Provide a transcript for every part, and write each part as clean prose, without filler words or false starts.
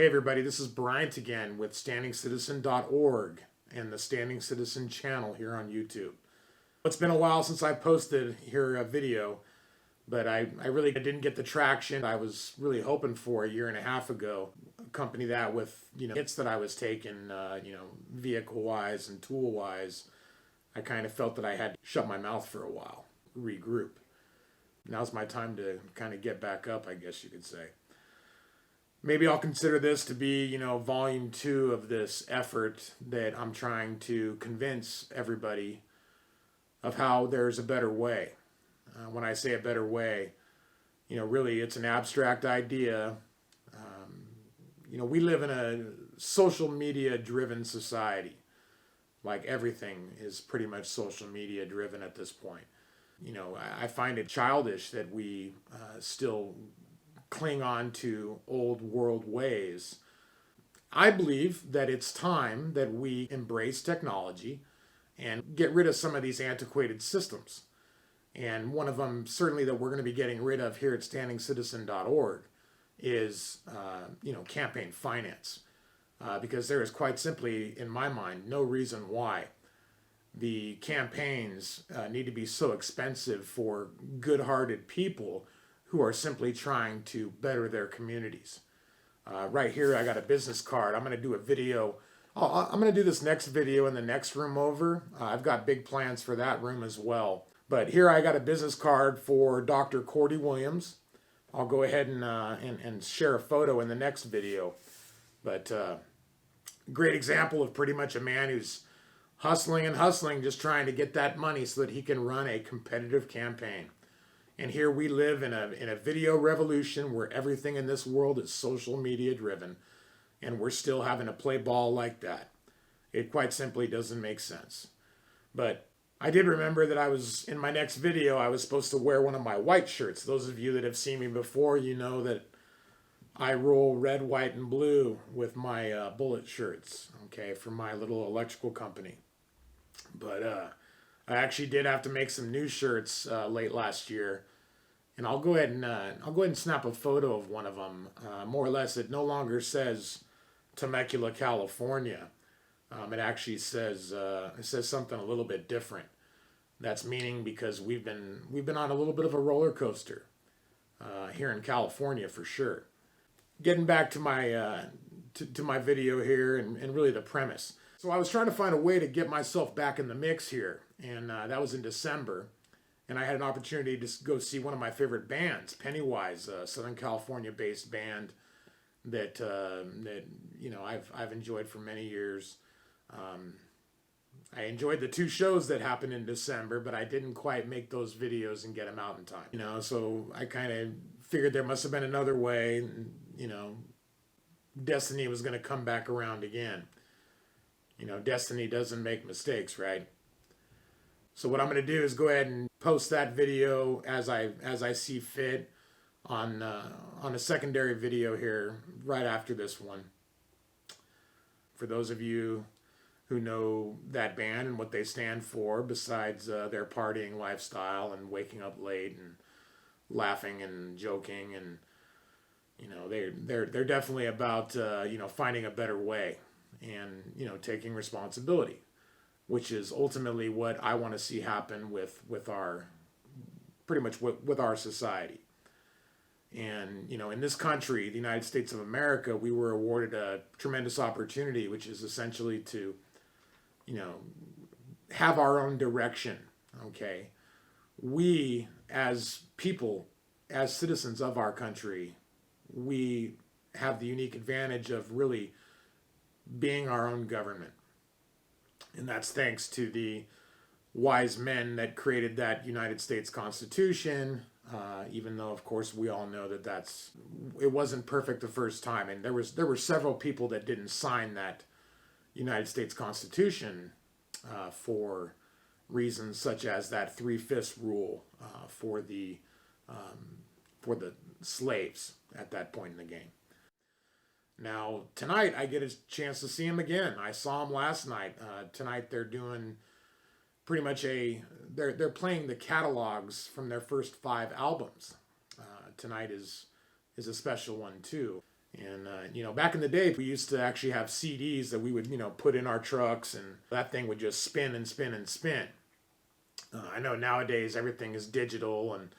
Hey everybody, this is Bryant again with StandingCitizen.org and the Standing Citizen channel here on YouTube. It's been a while since I posted here a video, but I really didn't get the traction I was really hoping for a year and a half ago. Accompany that with, hits that I was taking, vehicle-wise and tool-wise. I kind of felt that I had to shut my mouth for a while, regroup. Now's my time to kind of get back up, I guess you could say. Maybe I'll consider this to be, volume 2 of this effort that I'm trying to convince everybody of how there's a better way. When I say a better way, really it's an abstract idea. We live in a social media driven society. Like everything is pretty much social media driven at this point. I find it childish that we still cling on to old world ways. I believe that it's time that we embrace technology and get rid of some of these antiquated systems. And one of them, certainly, that we're going to be getting rid of here at StandingCitizen.org is, campaign finance. Because there is quite simply, in my mind, no reason why the campaigns need to be so expensive for good-hearted people who are simply trying to better their communities. Right here, I got a business card. I'm going to do a video. I'm going to do this next video in the next room over. I've got big plans for that room as well. But here I got a business card for Dr. Cordy Williams. I'll go ahead and share a photo in the next video. But great example of pretty much a man who's hustling and hustling, just trying to get that money so that he can run a competitive campaign. And here we live in a video revolution where everything in this world is social media driven, and we're still having to play ball like that. It quite simply doesn't make sense. But I did remember that in my next video, I was supposed to wear one of my white shirts. Those of you that have seen me before, you know that I roll red, white, and blue with my bullet shirts, okay, for my little electrical company. But I actually did have to make some new shirts late last year, and I'll go ahead and snap a photo of one of them. More or less, it no longer says Temecula, California. It actually says something a little bit different. That's meaning because we've been on a little bit of a roller coaster here in California for sure. Getting back to my to my video here and really the premise. So I was trying to find a way to get myself back in the mix here, and that was in December, and I had an opportunity to go see one of my favorite bands, Pennywise, a Southern California-based band that I've enjoyed for many years. I enjoyed the 2 shows that happened in December, but I didn't quite make those videos and get them out in time. So I kind of figured there must have been another way. Destiny was going to come back around again. Destiny doesn't make mistakes, right? So what I'm going to do is go ahead and post that video as I see fit on a secondary video here right after this one. For those of you who know that band and what they stand for, besides their partying lifestyle and waking up late and laughing and joking, and they're definitely about finding a better way and taking responsibility, which is ultimately what I want to see happen with our pretty much with our society. And in this country, the United States of America, we were awarded a tremendous opportunity, which is essentially to have our own direction. Okay, we as people, as citizens of our country, we have the unique advantage of really being our own government. And that's thanks to the wise men that created that United States Constitution, even though, of course, we all know that it wasn't perfect the first time. And there were several people that didn't sign that United States Constitution for reasons such as that 3/5 rule for the slaves at that point in the game. Now, tonight I get a chance to see him again. I saw him last night. Tonight they're doing pretty much they're playing the catalogs from their first 5 albums. Tonight is a special one too. And, back in the day, we used to actually have CDs that we would, put in our trucks, and that thing would just spin and spin and spin. I know nowadays everything is digital, and,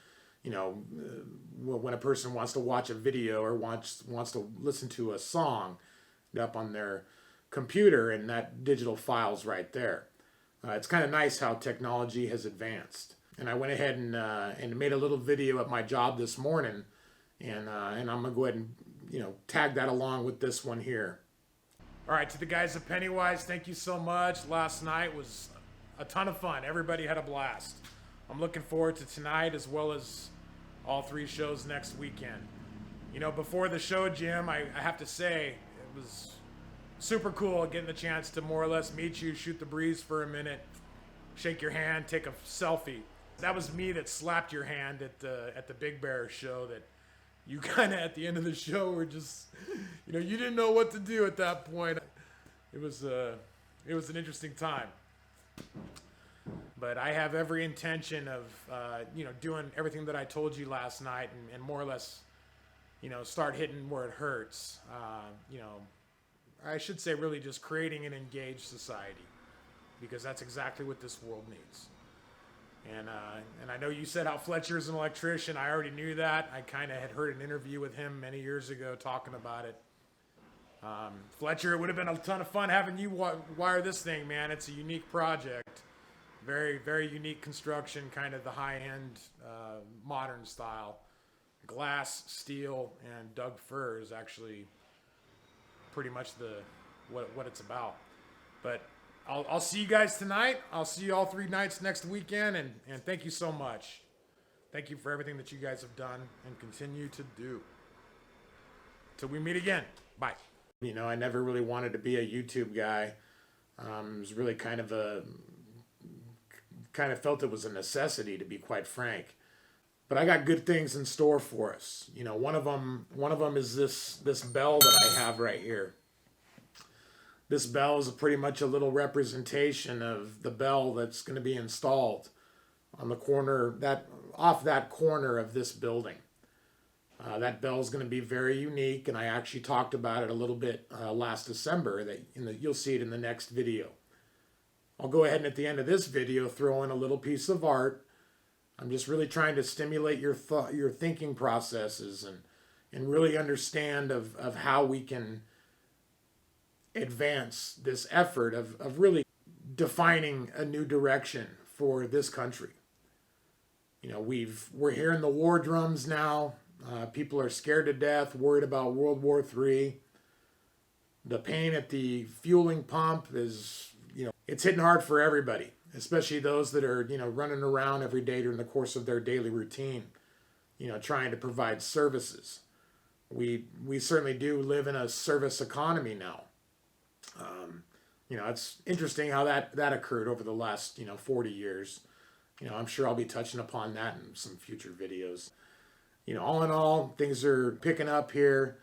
when a person wants to watch a video or wants to listen to a song up on their computer, and that digital file's right there. It's kind of nice how technology has advanced. And I went ahead and made a little video at my job this morning, and I'm going to go ahead and tag that along with this one here. All right, to the guys at Pennywise, thank you so much. Last night was a ton of fun. Everybody had a blast. I'm looking forward to tonight as well as all 3 shows next weekend. Before the show, Jim, I have to say it was super cool getting the chance to more or less meet you, shoot the breeze for a minute, shake your hand, take a selfie. That was me that slapped your hand at the Big Bear show. That you kind of at the end of the show were just, you didn't know what to do at that point. It was an interesting time. But I have every intention of, doing everything that I told you last night, and more or less, start hitting where it hurts. I should say really just creating an engaged society, because that's exactly what this world needs. And I know you said how Fletcher's an electrician. I already knew that. I kind of had heard an interview with him many years ago talking about it. Fletcher, it would have been a ton of fun having you wire this thing, man. It's a unique project. Very, very unique construction, kind of the high-end modern style. Glass, steel, and Doug fir is actually pretty much what it's about. But I'll see you guys tonight. I'll see you all 3 nights next weekend, and thank you so much. Thank you for everything that you guys have done and continue to do. Till we meet again. Bye. I never really wanted to be a YouTube guy. It was really kind of felt it was a necessity, to be quite frank. But I got good things in store for us. One of them is this bell that I have right here. This bell is pretty much a little representation of the bell that's going to be installed on the corner, off that corner of this building. That bell is going to be very unique, and I actually talked about it a little bit last December. You'll see it in the next video. I'll go ahead and at the end of this video throw in a little piece of art. I'm just really trying to stimulate your thinking processes and really understand of how we can advance this effort of really defining a new direction for this country. We're hearing the war drums now. People are scared to death, worried about World War III. The pain at the fueling pump is, it's hitting hard for everybody, especially those that are, running around every day during the course of their daily routine, trying to provide services. We certainly do live in a service economy now. It's interesting how that occurred over the last, 40 years. I'm sure I'll be touching upon that in some future videos. All in all, things are picking up here.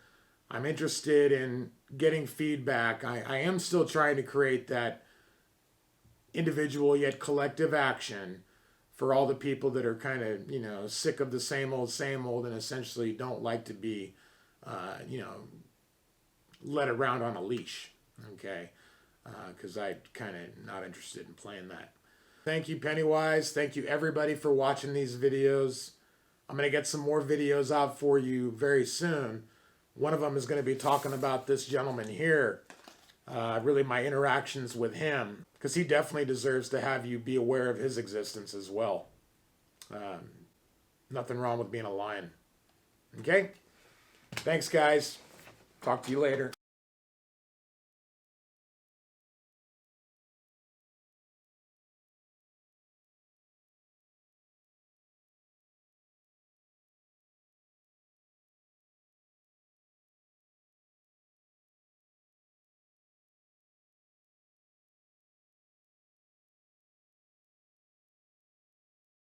I'm interested in getting feedback. I am still trying to create that individual yet collective action for all the people that are kind of, sick of the same old, and essentially don't like to be, led around on a leash. Okay. Because I'm kind of not interested in playing that. Thank you, Pennywise. Thank you, everybody, for watching these videos. I'm going to get some more videos out for you very soon. One of them is going to be talking about this gentleman here. Really my interactions with him. Because he definitely deserves to have you be aware of his existence as well. Nothing wrong with being a lion. Okay? Thanks, guys. Talk to you later.